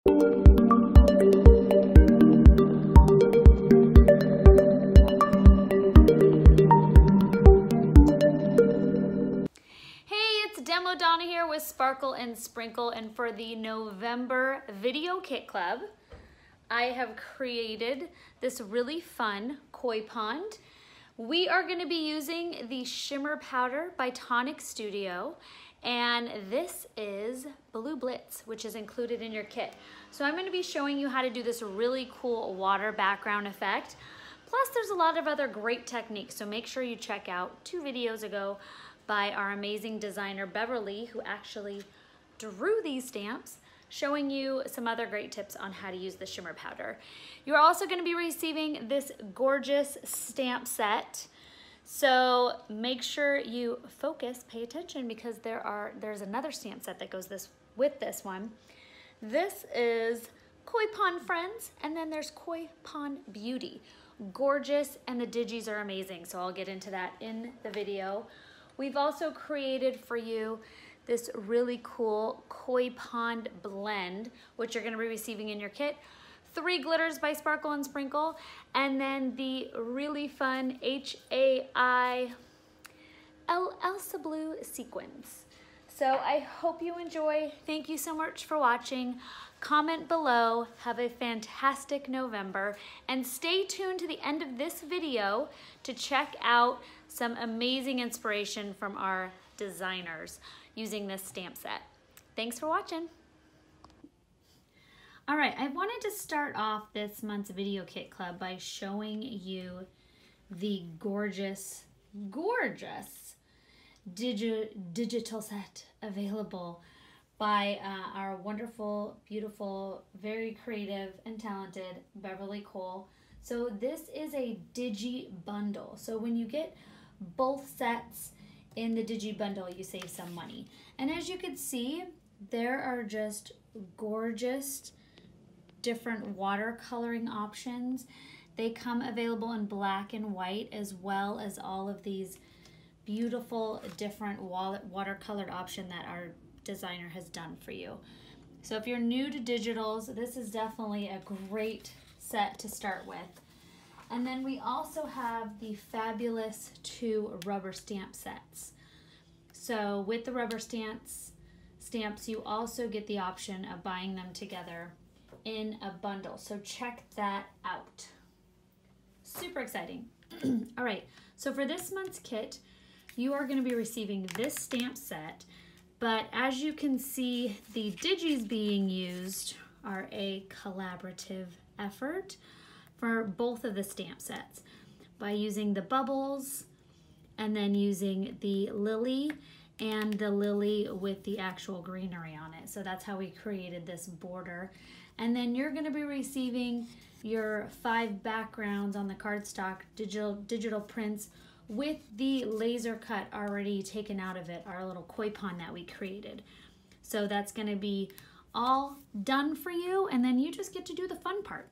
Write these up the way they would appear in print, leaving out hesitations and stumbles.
Donna here with Sparkle and Sprinkle, and for the November video kit club I have created this really fun koi pond. We are going to be using the Shimmer powder by Tonic Studio, and this is Blue Blitz, which is included in your kit. So I'm going to be showing you how to do this really cool water background effect. Plus there's a lot of other great techniques, so make sure you check out 2 videos ago by our amazing designer Beverly, who actually drew these stamps, showing you some other great tips on how to use the Shimmer powder. You're also going to be receiving this gorgeous stamp set. So make sure you focus, pay attention, because there's another stamp set that goes with this one. This is Koi Pond Friends, and then there's Koi Pond Beauty. Gorgeous, and the digis are amazing, so I'll get into that in the video. We've also created for you this really cool Koi Pond blend, which you're going to be receiving in your kit. 3 glitters by Sparkle and Sprinkle, and then the really fun Elsa blue sequins. So I hope you enjoy. Thank you so much for watching. Comment below. Have a fantastic November, and stay tuned to the end of this video to check out some amazing inspiration from our designers using this stamp set. Thanks for watching. All right, I wanted to start off this month's video kit club by showing you the gorgeous digital set available by our wonderful, beautiful, very creative and talented Beverly Cole. So this is a digi bundle. So when you get both sets in the digi bundle, you save some money. And as you can see, there are just gorgeous different watercoloring options. They come available in black and white, as well as all of these beautiful different watercolored option that our designer has done for you. So if you're new to digitals, this is definitely a great set to start with. And then we also have the fabulous 2 rubber stamp sets. So with the rubber stamps, you also get the option of buying them together in a bundle. So check that out. Super exciting. All right, so for this month's kit, you are going to be receiving this stamp set, but as you can see, the digis being used are a collaborative effort for both of the stamp sets by using the bubbles and then using the lily and the lily with the actual greenery on it. So that's how we created this border. And then you're going to be receiving your 5 backgrounds on the cardstock digital prints with the laser cut already taken out of it, our little koi pond that we created. So that's going to be all done for you, and then you just get to do the fun part.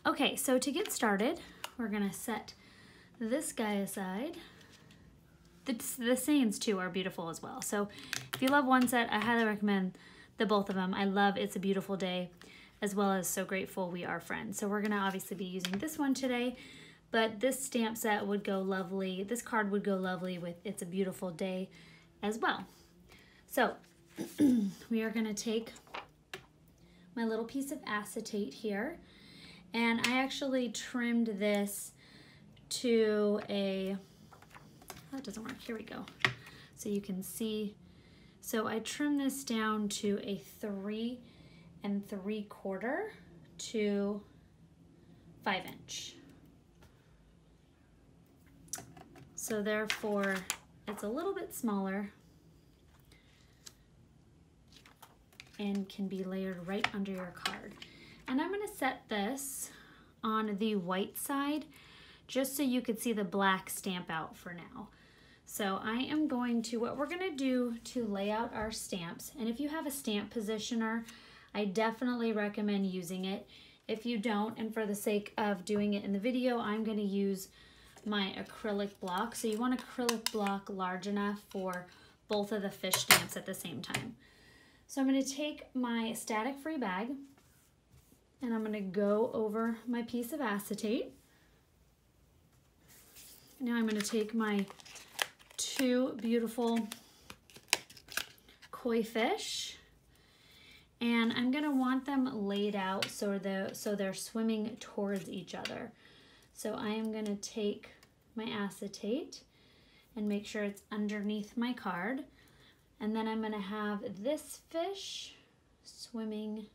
Okay, so to get started, we're going to set this guy aside. The sayings too are beautiful as well. So if you love one set, I highly recommend the both of them. I love It's a Beautiful Day, as well as So Grateful We Are Friends. So we're going to obviously be using this one today, but this stamp set would go lovely. This card would go lovely with It's a Beautiful Day as well. So we are going to take my little piece of acetate here, and I actually trimmed this to a, oh, it doesn't work, here we go. So you can see, so I trimmed this down to a 3 3/4 to 5 inch. So therefore, it's a little bit smaller and can be layered right under your card. And I'm going to set this on the white side just so you could see the black stamp out for now. So I am going to, what we're going to do to lay out our stamps, and if you have a stamp positioner, I definitely recommend using it. If you don't, and for the sake of doing it in the video, I'm going to use my acrylic block. So you want acrylic block large enough for both of the fish stamps at the same time. So I'm going to take my static free bag and I'm going to go over my piece of acetate. Now I'm going to take my two beautiful koi fish and I'm going to want them laid out so they're swimming towards each other. So I am going to take my acetate and make sure it's underneath my card. And then I'm going to have this fish swimming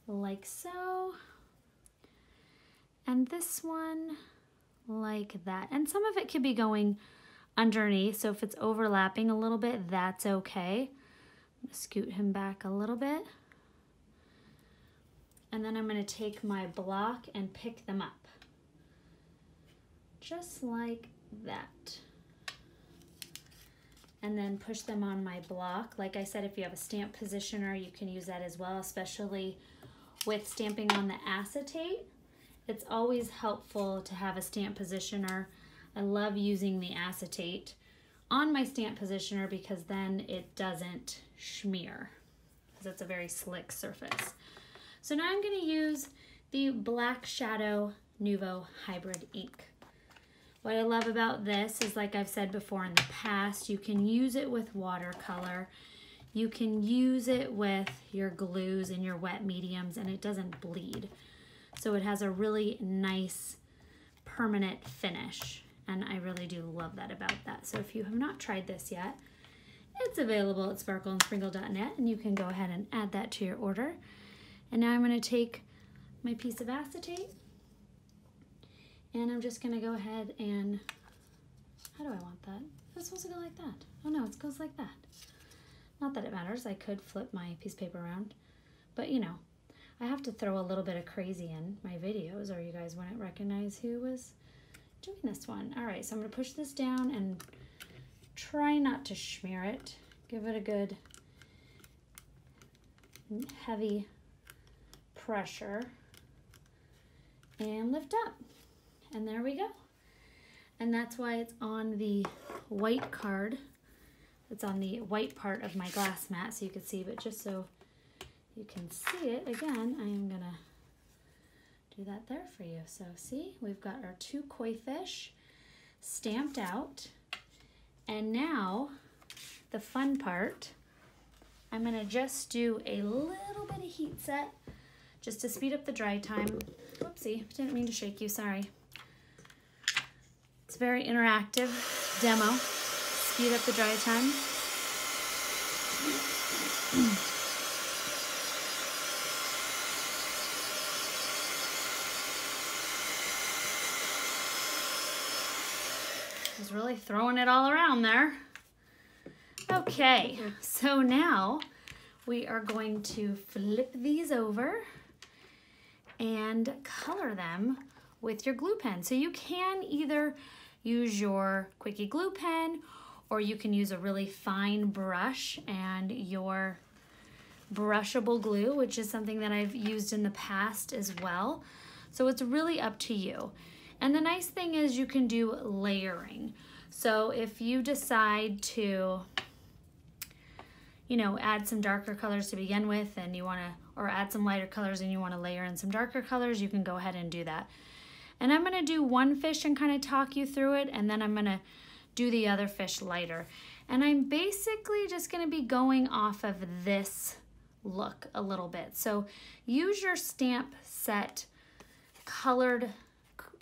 like so. And this one like that. And some of it could be going underneath, so if it's overlapping a little bit, that's okay. I'm going to scoot him back a little bit. And then I'm going to take my block and pick them up. Just like that. And then push them on my block. Like I said, if you have a stamp positioner, you can use that as well, especially with stamping on the acetate. It's always helpful to have a stamp positioner. I love using the acetate on my stamp positioner because then it doesn't smear, because it's a very slick surface. So now I'm going to use the Black Shadow Nuvo Hybrid ink. What I love about this is, like I've said before in the past, you can use it with watercolor. You can use it with your glues and your wet mediums and it doesn't bleed. So it has a really nice permanent finish. And I really do love that about that. So if you have not tried this yet, it's available at sparkleandsprinkle.net and you can go ahead and add that to your order. And now I'm going to take my piece of acetate and I'm just going to go ahead and, how do I want that? It's supposed to go like that. Oh no, it goes like that. Not that it matters, I could flip my piece of paper around, but you know, I have to throw a little bit of crazy in my videos or you guys wouldn't recognize who was doing this one. All right, so I'm going to push this down and try not to smear it. Give it a good heavy pressure and lift up. And there we go. And that's why it's on the white card. It's on the white part of my glass mat so you can see, but just so you can see it again, I am gonna do that there for you. So see, we've got our two koi fish stamped out. And now the fun part, I'm gonna just do a little bit of heat set just to speed up the dry time. Whoopsie, didn't mean to shake you, sorry. It's a very interactive demo. Speed up the dry time. Just really throwing it all around there. Okay, so now we are going to flip these over and color them with your glue pen. So you can either use your Quickie glue pen or you can use a really fine brush and your brushable glue, which is something that I've used in the past as well. So it's really up to you. And the nice thing is you can do layering. So if you decide to, you know, add some darker colors to begin with and you want to, or add some lighter colors and you want to layer in some darker colors, you can go ahead and do that. And I'm going to do one fish and kind of talk you through it, and then I'm going to do the other fish lighter. And I'm basically just going to be going off of this look a little bit. So use your stamp set colored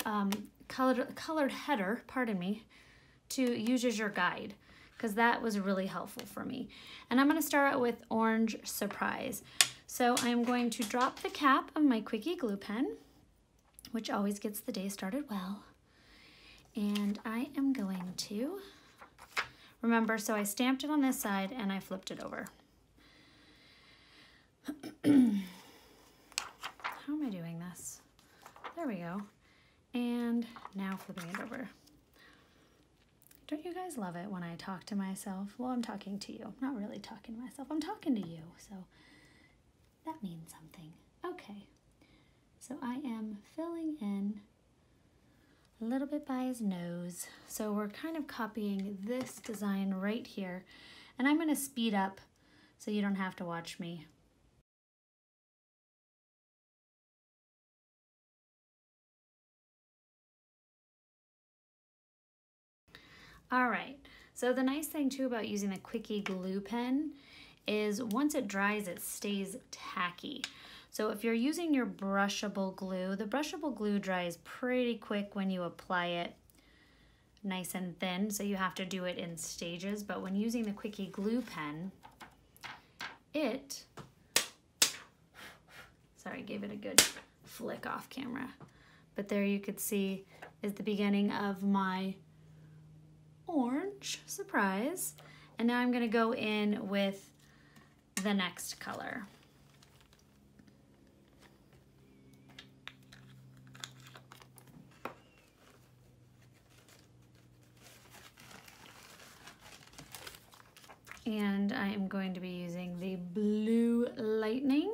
header, pardon me, to use as your guide, because that was really helpful for me. And I'm going to start out with Orange Surprise. So I'm going to drop the cap of my Quickie glue pen, which always gets the day started well. And I am going to, remember, so I stamped it on this side and I flipped it over. How am I doing this? There we go. And now flipping it over. Don't you guys love it when I talk to myself? Well, I'm talking to you. I'm not really talking to myself. I'm talking to you, so that means something. Okay. So I am filling in a little bit by his nose. So we're kind of copying this design right here. And I'm going to speed up so you don't have to watch me. All right, so the nice thing too about using a quickie glue pen is once it dries, it stays tacky. So if you're using your brushable glue, the brushable glue dries pretty quick when you apply it nice and thin, so you have to do it in stages. But when using the quickie glue pen, sorry, gave it a good flick off camera. But there you could see is the beginning of my orange, surprise. And now I'm gonna go in with the next color. And I am going to be using the Blue Lightning.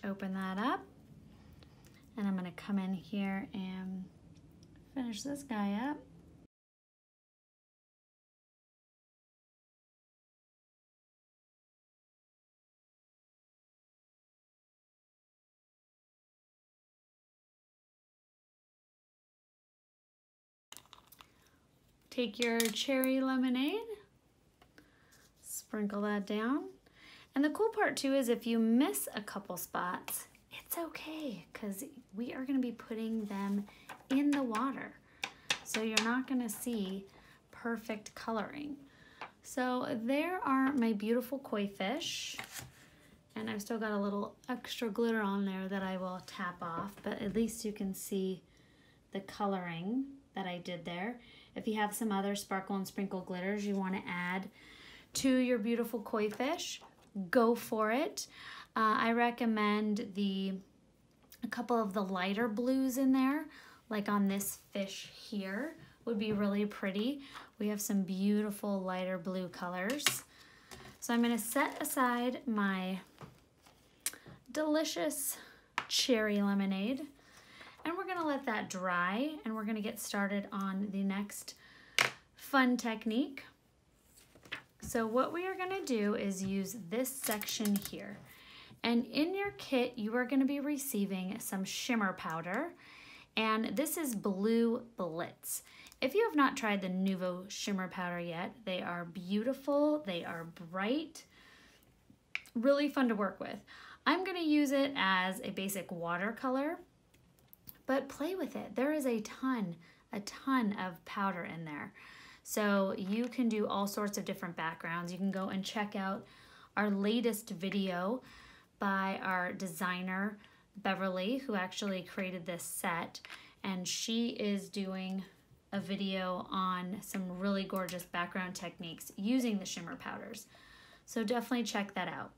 Open that up. And I'm gonna come in here and finish this guy up. Take your cherry lemonade, sprinkle that down. And the cool part too is if you miss a couple spots, it's okay, because we are gonna be putting them in the water. So you're not gonna see perfect coloring. So there are my beautiful koi fish. And I've still got a little extra glitter on there that I will tap off, but at least you can see the coloring that I did there. If you have some other sparkle and sprinkle glitters you want to add to your beautiful koi fish, go for it. I recommend a couple of the lighter blues in there, like on this fish here, would be really pretty. We have some beautiful lighter blue colors. So I'm going to set aside my delicious cherry lemonade, and we're gonna let that dry, and we're gonna get started on the next fun technique. So what we are gonna do is use this section here. And in your kit, you are gonna be receiving some shimmer powder, and this is Blue Blitz. If you have not tried the Nuvo shimmer powder yet, they are beautiful, they are bright, really fun to work with. I'm gonna use it as a basic watercolor, but play with it. There is a ton of powder in there. So you can do all sorts of different backgrounds. You can go and check out our latest video by our designer, Beverly, who actually created this set. And she is doing a video on some really gorgeous background techniques using the shimmer powders. So definitely check that out.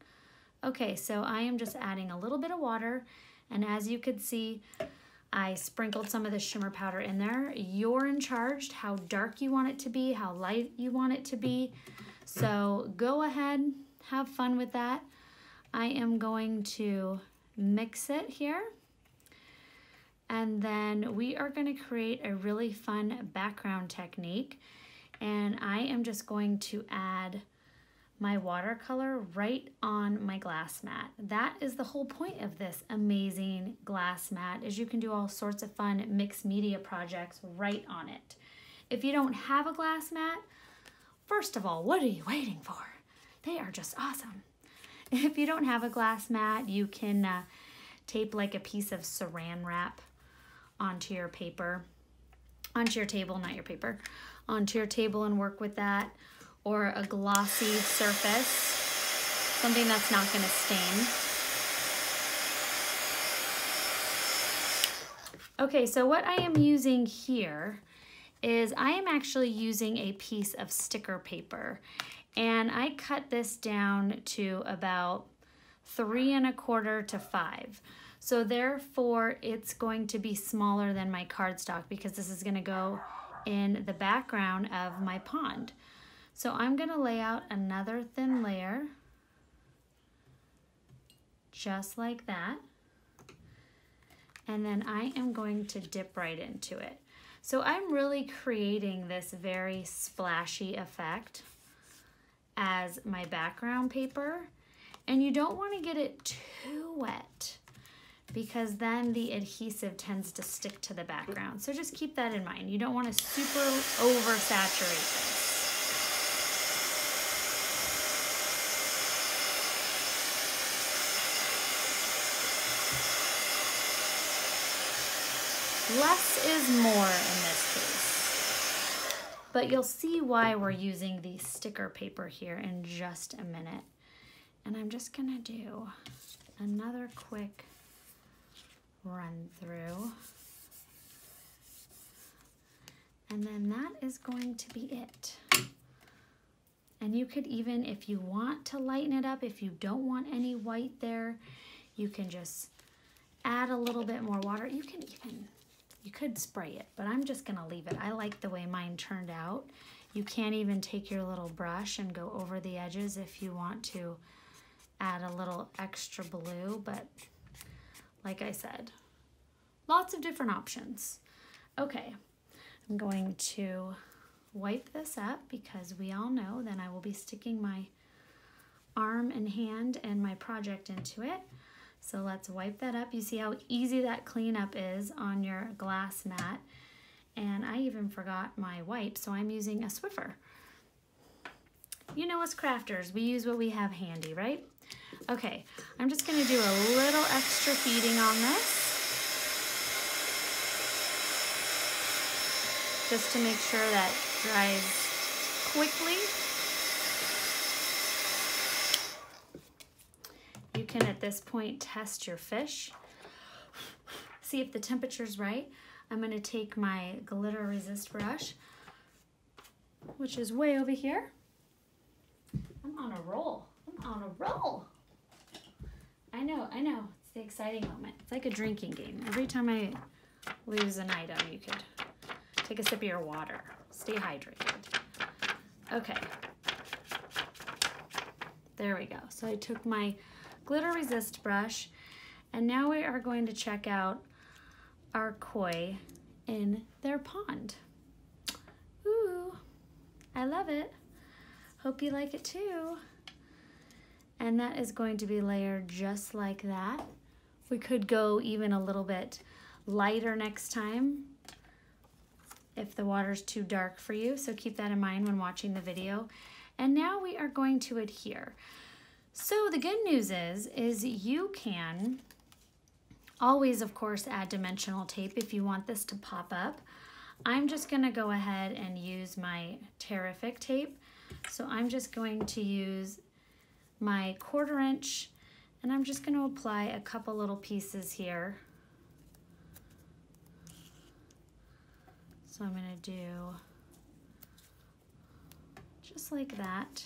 Okay, so I am just adding a little bit of water. And as you could see, I sprinkled some of the shimmer powder in there. You're in charge how dark you want it to be, how light you want it to be. So go ahead, have fun with that. I am going to mix it here. And then we are going to create a really fun background technique. And I am just going to add my watercolor right on my glass mat. That is the whole point of this amazing glass mat, is you can do all sorts of fun mixed media projects right on it. If you don't have a glass mat, first of all, what are you waiting for? They are just awesome. If you don't have a glass mat, you can tape like a piece of saran wrap onto your paper, onto your table, not your paper, onto your table and work with that. Or a glossy surface, something that's not gonna stain. Okay, so what I am using here is I am actually using a piece of sticker paper, and I cut this down to about 3 1/4 to 5. So therefore it's going to be smaller than my cardstock because this is gonna go in the background of my pond. So I'm gonna lay out another thin layer, just like that. And then I am going to dip right into it. So I'm really creating this very splashy effect. as my background paper. And you don't want to get it too wet because then the adhesive tends to stick to the background. So just keep that in mind. You don't want to super oversaturate this. Less is more in this case. But you'll see why we're using the sticker paper here in just a minute. And I'm just gonna do another quick run through. And then that is going to be it. And you could even, if you want to lighten it up, if you don't want any white there, you can just add a little bit more water. You could spray it, but I'm just gonna leave it. I like the way mine turned out. You can even take your little brush and go over the edges if you want to add a little extra blue, but like I said, lots of different options. Okay, I'm going to wipe this up because we all know then I will be sticking my arm and hand and my project into it. So let's wipe that up. You see how easy that cleanup is on your glass mat. And I even forgot my wipe, so I'm using a Swiffer. You know us crafters, we use what we have handy, right? Okay, I'm just gonna do a little extra feeding on this. Just to make sure that dries quickly. You can, at this point, test your fish. See if the temperature's right. I'm gonna take my glitter resist brush, which is way over here. I'm on a roll. I'm on a roll. I know. It's the exciting moment. It's like a drinking game. Every time I lose an item, you could take a sip of your water. Stay hydrated. Okay. There we go. So I took my glitter resist brush, and now we are going to check out our koi in their pond. Ooh, I love it. Hope you like it too. And that is going to be layered just like that. We could go even a little bit lighter next time if the water's too dark for you, so keep that in mind when watching the video. And now we are going to adhere. So the good news is you can always, of course, add dimensional tape if you want this to pop up. I'm just gonna go ahead and use my Tear-ific tape. So I'm just going to use my 1/4 inch, and I'm just gonna apply a couple little pieces here. So I'm gonna do just like that.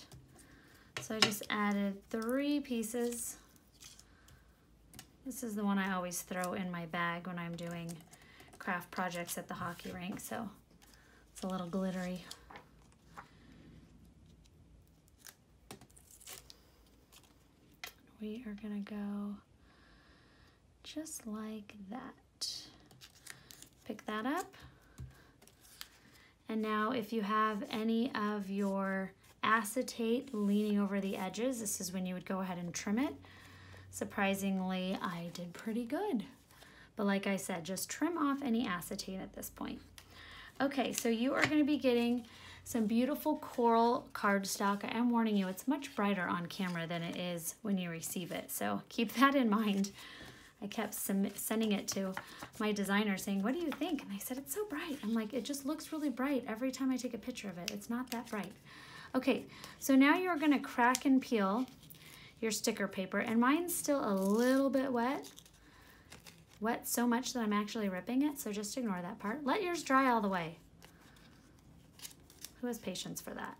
So I just added 3 pieces. This is the one I always throw in my bag when I'm doing craft projects at the hockey rink, so it's a little glittery. We are gonna go just like that. Pick that up. And now if you have any of your acetate leaning over the edges, this is when you would go ahead and trim it. Surprisingly, I did pretty good. But like I said, just trim off any acetate at this point. Okay, so you are gonna be getting some beautiful coral cardstock. I am warning you, it's much brighter on camera than it is when you receive it. So keep that in mind. I kept sending it to my designer saying, what do you think? And I said, it's so bright. I'm like, it just looks really bright every time I take a picture of it. It's not that bright. Okay, so now you're gonna crack and peel your sticker paper, and mine's still a little bit wet. Wet so much that I'm actually ripping it, so just ignore that part. Let yours dry all the way. Who has patience for that?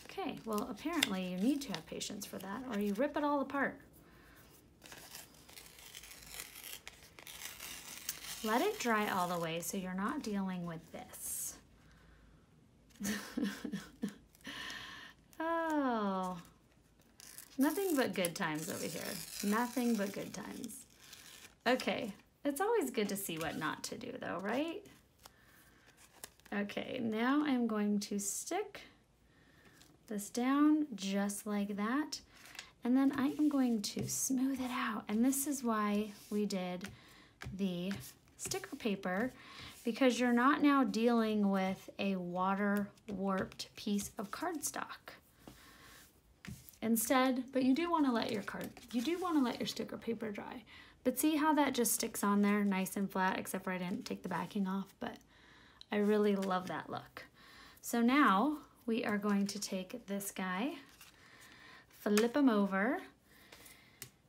Okay, well, apparently you need to have patience for that, or you rip it all apart. Let it dry all the way so you're not dealing with this. Oh, nothing but good times over here. Nothing but good times. Okay, it's always good to see what not to do though, right? Okay, now I'm going to stick this down just like that. And then I am going to smooth it out. And this is why we did the sticker paper, because you're not now dealing with a water warped piece of cardstock. Instead, but you do want to let your sticker paper dry. But see how that just sticks on there nice and flat, except for I didn't take the backing off, but I really love that look. So now we are going to take this guy, flip him over,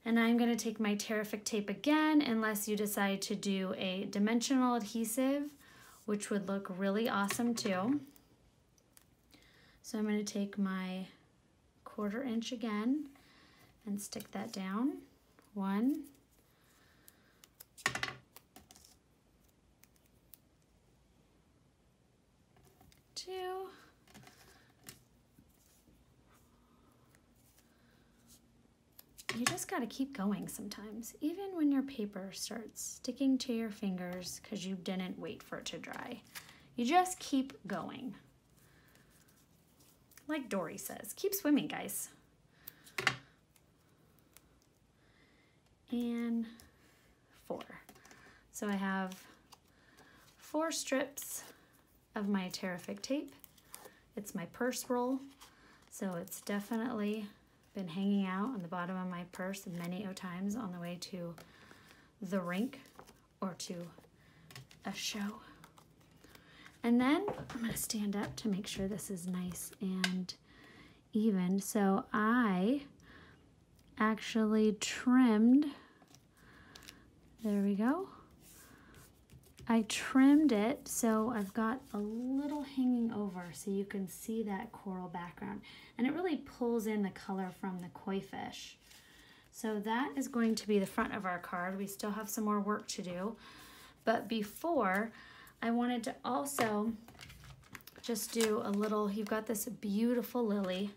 and I'm going to take my Tear-ific tape again, unless you decide to do a dimensional adhesive, which would look really awesome too. So I'm going to take my 1/4 inch again and stick that down. 1, 2, you just got to keep going sometimes, even when your paper starts sticking to your fingers because you didn't wait for it to dry. You just keep going. Like Dory says, keep swimming, guys. And 4. So I have 4 strips of my Tear-ific tape. It's my purse roll, so it's definitely been hanging out on the bottom of my purse many times on the way to the rink or to a show. And then I'm going to stand up to make sure this is nice and even. So I actually trimmed, there we go. I trimmed it so I've got a little hanging over so you can see that coral background. And it really pulls in the color from the koi fish. So that is going to be the front of our card. We still have some more work to do. But before, I wanted to also just do a little, you've got this beautiful lily,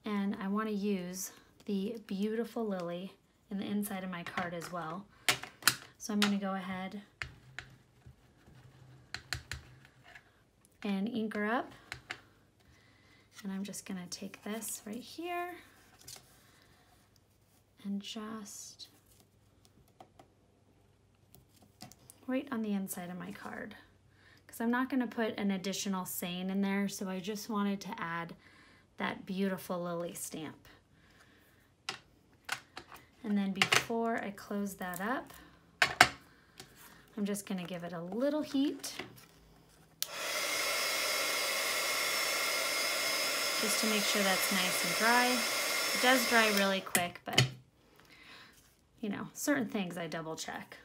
and I want to use the beautiful lily in the inside of my card as well. So I'm going to go ahead and ink her up. And I'm just going to take this right here and just right on the inside of my card, because I'm not going to put an additional saying in there, so I just wanted to add that beautiful lily stamp. And then before I close that up, I'm just going to give it a little heat just to make sure that's nice and dry. It does dry really quick, but you know, certain things I double check.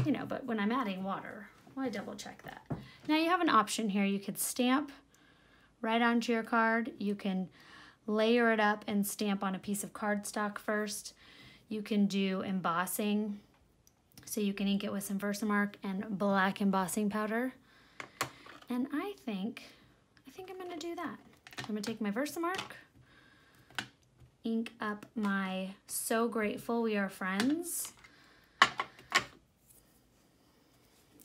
You know, but when I'm adding water, well, I double check that. Now you have an option here. You could stamp right onto your card. You can layer it up and stamp on a piece of cardstock first. You can do embossing. So you can ink it with some Versamark and black embossing powder. And I think I'm gonna do that. I'm gonna take my Versamark, ink up my So Grateful We Are Friends.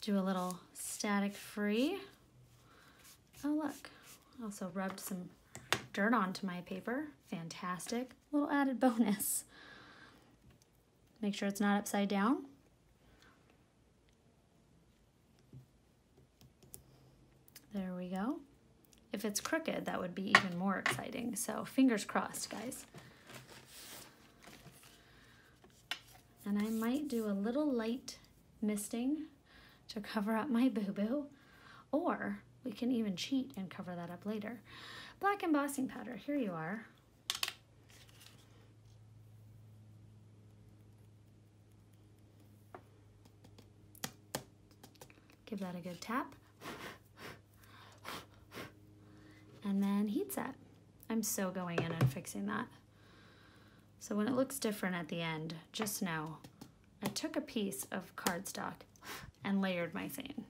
Do a little static free. Oh look, also rubbed some dirt onto my paper. Fantastic, little added bonus. Make sure it's not upside down. There we go. If it's crooked, that would be even more exciting. So fingers crossed, guys. And I might do a little light misting to cover up my boo-boo, or we can even cheat and cover that up later. Black embossing powder, here you are. Give that a good tap. And then heat set. I'm so going in and fixing that. So when it looks different at the end, just know I took a piece of cardstock and layered my stain.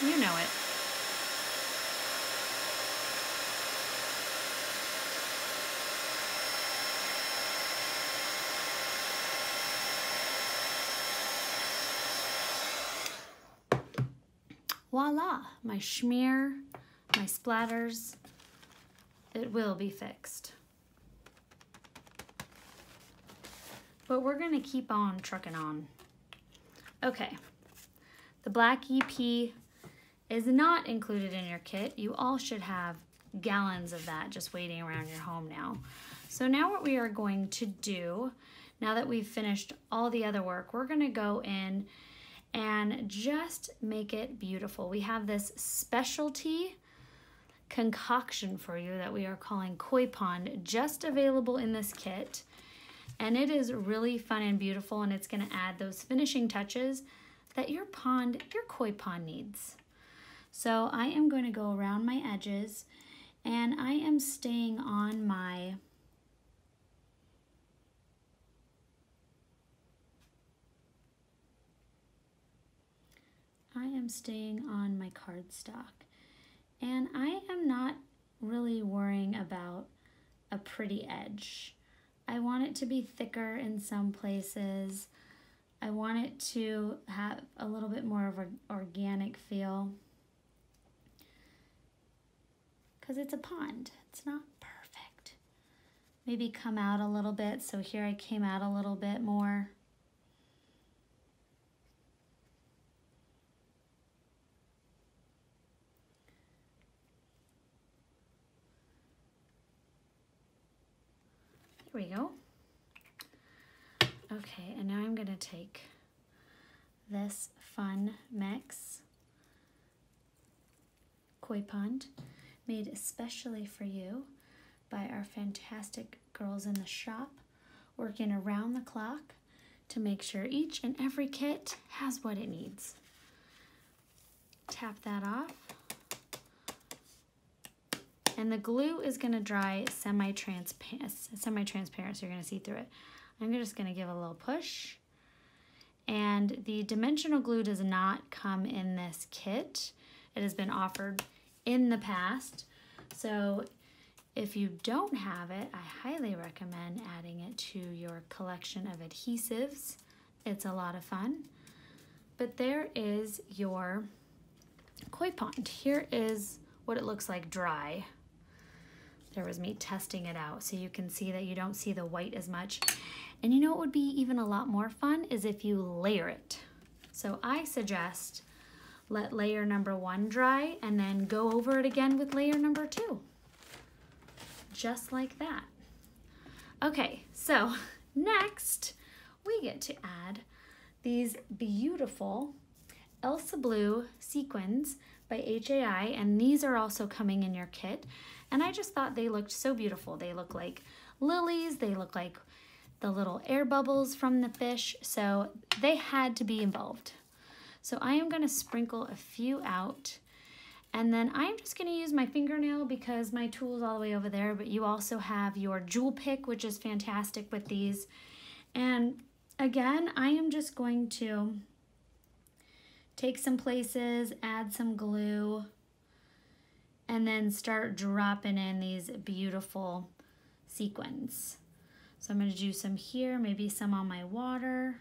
You know it. Voila, my Shimmer, my my splatters, it will be fixed. But we're gonna keep on trucking on. Okay, the Black EP is not included in your kit. You all should have gallons of that just waiting around your home now. So now what we are going to do, now that we've finished all the other work, we're gonna go in and just make it beautiful. We have this specialty concoction for you that we are calling Koi Pond, just available in this kit. And it is really fun and beautiful, and it's gonna add those finishing touches that your koi pond needs. So I am going to go around my edges, and I am staying on my cardstock. And I am not really worrying about a pretty edge. I want it to be thicker in some places. I want it to have a little bit more of an organic feel, because it's a pond. It's not perfect. Maybe come out a little bit. So here I came out a little bit more. There we go. Okay, and now I'm gonna take this fun mix, Koi Pond, made especially for you by our fantastic girls in the shop, working around the clock to make sure each and every kit has what it needs. Tap that off. And the glue is gonna dry semi-transparent, so you're gonna see through it. I'm just gonna give a little push. And the dimensional glue does not come in this kit. It has been offered in the past. So if you don't have it, I highly recommend adding it to your collection of adhesives. It's a lot of fun. But there is your Koi Pond. Here is what it looks like dry. There was me testing it out, so you can see that you don't see the white as much. And you know what would be even a lot more fun is if you layer it. So I suggest let layer number 1 dry and then go over it again with layer number 2. Just like that. Okay, so next we get to add these beautiful Elsa Blue Sequins by HAI, and these are also coming in your kit. And I just thought they looked so beautiful. They look like lilies, they look like the little air bubbles from the fish, so they had to be involved. So I am gonna sprinkle a few out, and then I'm just gonna use my fingernail because my tool's all the way over there, but you also have your jewel pick, which is fantastic with these. And again, I am just going to take some places, add some glue, and then start dropping in these beautiful sequins. So I'm going to do some here, maybe some on my water.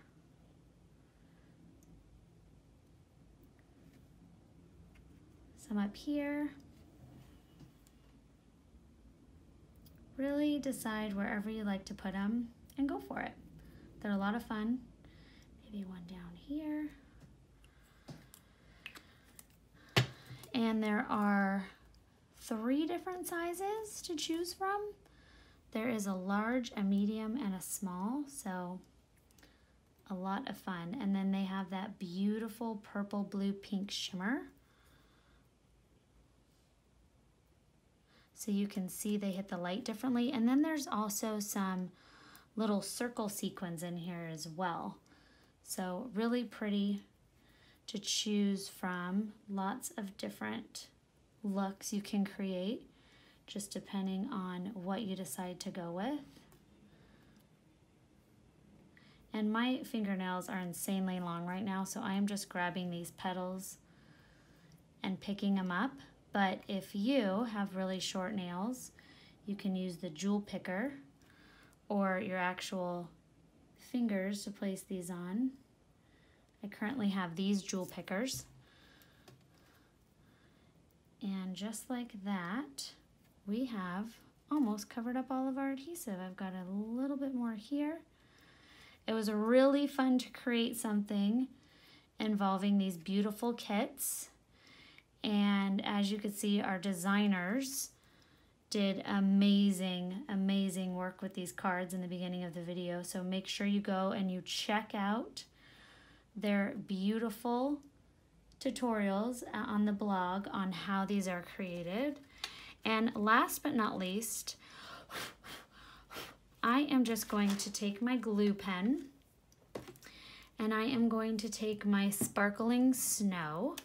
Some up here. Really decide wherever you like to put them and go for it. They're a lot of fun. Maybe one down here. And there are 3 different sizes to choose from. There is a large, a medium, and a small, so a lot of fun. And then they have that beautiful purple, blue, pink shimmer. So you can see they hit the light differently. And then there's also some little circle sequins in here as well. So really pretty to choose from. Lots of different looks you can create, just depending on what you decide to go with. And my fingernails are insanely long right now, so I am just grabbing these petals and picking them up. But if you have really short nails, you can use the jewel picker or your actual fingers to place these on. I currently have these jewel pickers. And just like that, we have almost covered up all of our adhesive. I've got a little bit more here. It was really fun to create something involving these beautiful kits. And as you can see, our designers did amazing, amazing work with these cards in the beginning of the video. So make sure you go and you check out their beautiful tutorials on the blog on how these are created. And last but not least, I am just going to take my glue pen and I am going to take my Sparkling Snow,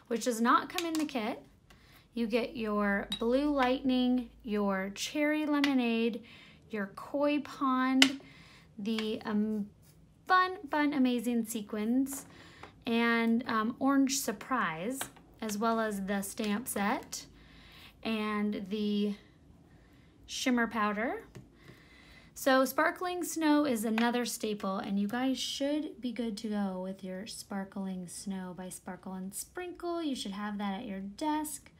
which does not come in the kit. You get your Blue Lightning, your Cherry Lemonade, your Koi Pond, the fun, amazing Sequins, and Orange Surprise, as well as the stamp set and the shimmer powder. So Sparkling Snow is another staple, and you guys should be good to go with your Sparkling Snow by Sparkle and Sprinkle. You should have that at your desk.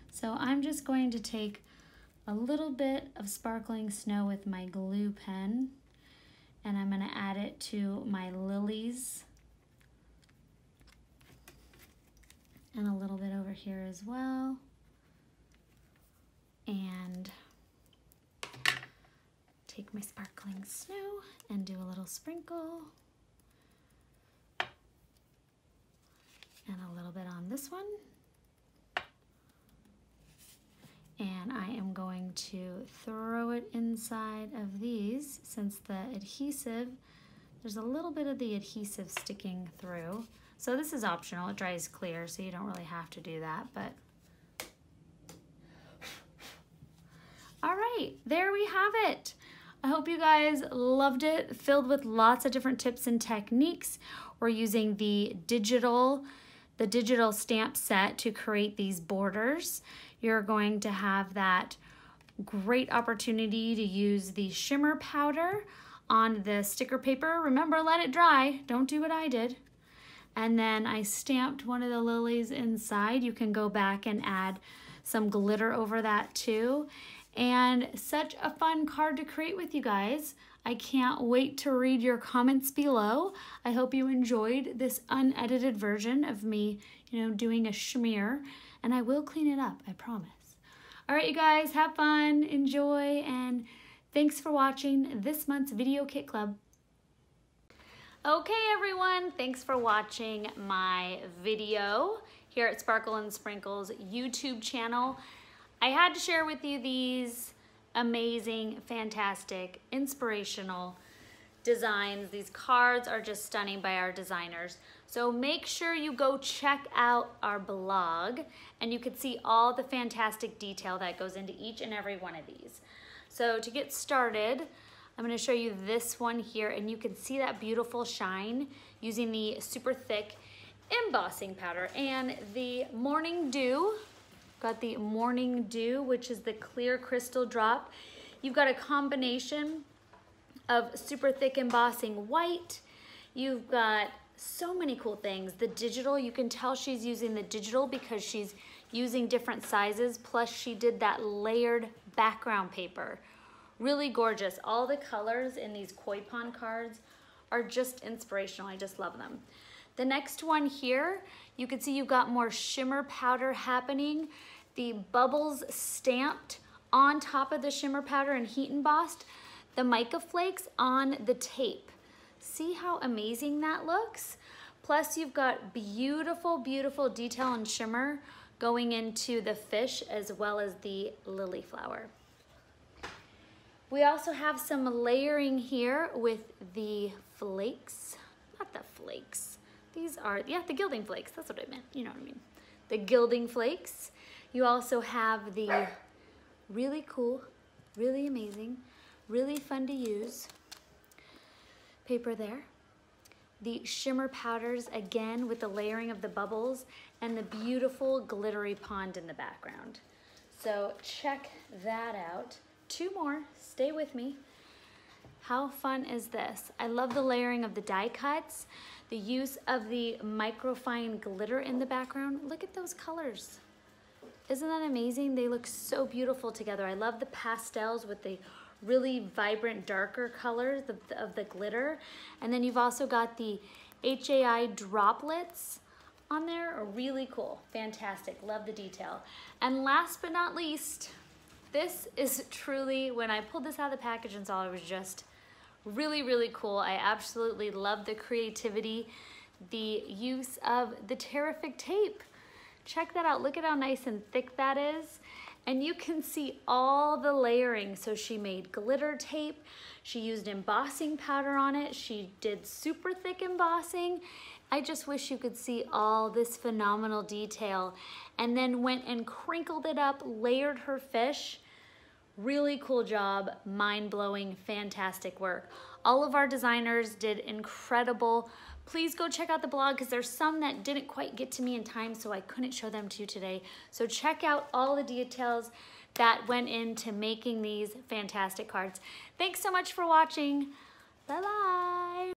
So I'm just going to take a little bit of Sparkling Snow with my glue pen, and I'm going to add it to my lilies and a little bit over here as well. And take my Sparkling Snow and do a little sprinkle and a little bit on this one. And I am going to throw it inside of these, since the adhesive, there's a little bit of the adhesive sticking through. So this is optional, it dries clear, so you don't really have to do that, but. All right, there we have it. I hope you guys loved it, filled with lots of different tips and techniques. We're using the digital stamp set to create these borders. You're going to have that great opportunity to use the shimmer powder on the sticker paper. Remember, let it dry. Don't do what I did. And then I stamped one of the lilies inside. You can go back and add some glitter over that too. And such a fun card to create with you guys. I can't wait to read your comments below. I hope you enjoyed this unedited version of me, doing a smear. And I will clean it up, I promise. All right, you guys, have fun, enjoy, and thanks for watching this month's Video Kit Club. Okay, everyone, thanks for watching my video here at Sparkle and Sprinkle's YouTube channel. I had to share with you these amazing, fantastic, inspirational designs. These cards are just stunning by our designers. So make sure you go check out our blog and you can see all the fantastic detail that goes into each and every one of these. So to get started, I'm going to show you this one here, and you can see that beautiful shine using the super thick embossing powder and the Morning Dew. Got the Morning Dew, which is the clear crystal drop. You've got a combination of super thick embossing white. You've got so many cool things. The digital, you can tell she's using the digital because she's using different sizes, plus she did that layered background paper. Really gorgeous. All the colors in these koi pond cards are just inspirational. I just love them. The next one here, you can see you've got more shimmer powder happening. The bubbles stamped on top of the shimmer powder and heat embossed. The mica flakes on the tape. See how amazing that looks? Plus you've got beautiful, beautiful detail and shimmer going into the fish as well as the lily flower. We also have some layering here with the flakes, not the flakes. These are, yeah, the gilding flakes, that's what I meant, you know what I mean. The gilding flakes. You also have the really cool, really amazing, really fun to use paper there. The shimmer powders again with the layering of the bubbles and the beautiful glittery pond in the background. So check that out. Two more, stay with me. How fun is this? I love the layering of the die cuts, the use of the microfine glitter in the background. Look at those colors. Isn't that amazing? They look so beautiful together. I love the pastels with the really vibrant, darker colors of the glitter. And then you've also got the HAI droplets on there. Are really cool. Fantastic. Love the detail. And last but not least, this is truly, when I pulled this out of the package and saw it, was just really, really cool. I absolutely love the creativity, the use of the Tear-ific tape. Check that out. Look at how nice and thick that is. And you can see all the layering. So she made glitter tape. She used embossing powder on it. She did super thick embossing. I just wish you could see all this phenomenal detail. And then went and crinkled it up, layered her fish. Really cool job, mind-blowing, fantastic work. All of our designers did incredible. Please go check out the blog because there's some that didn't quite get to me in time, so I couldn't show them to you today. So check out all the details that went into making these fantastic cards. Thanks so much for watching. Bye-bye.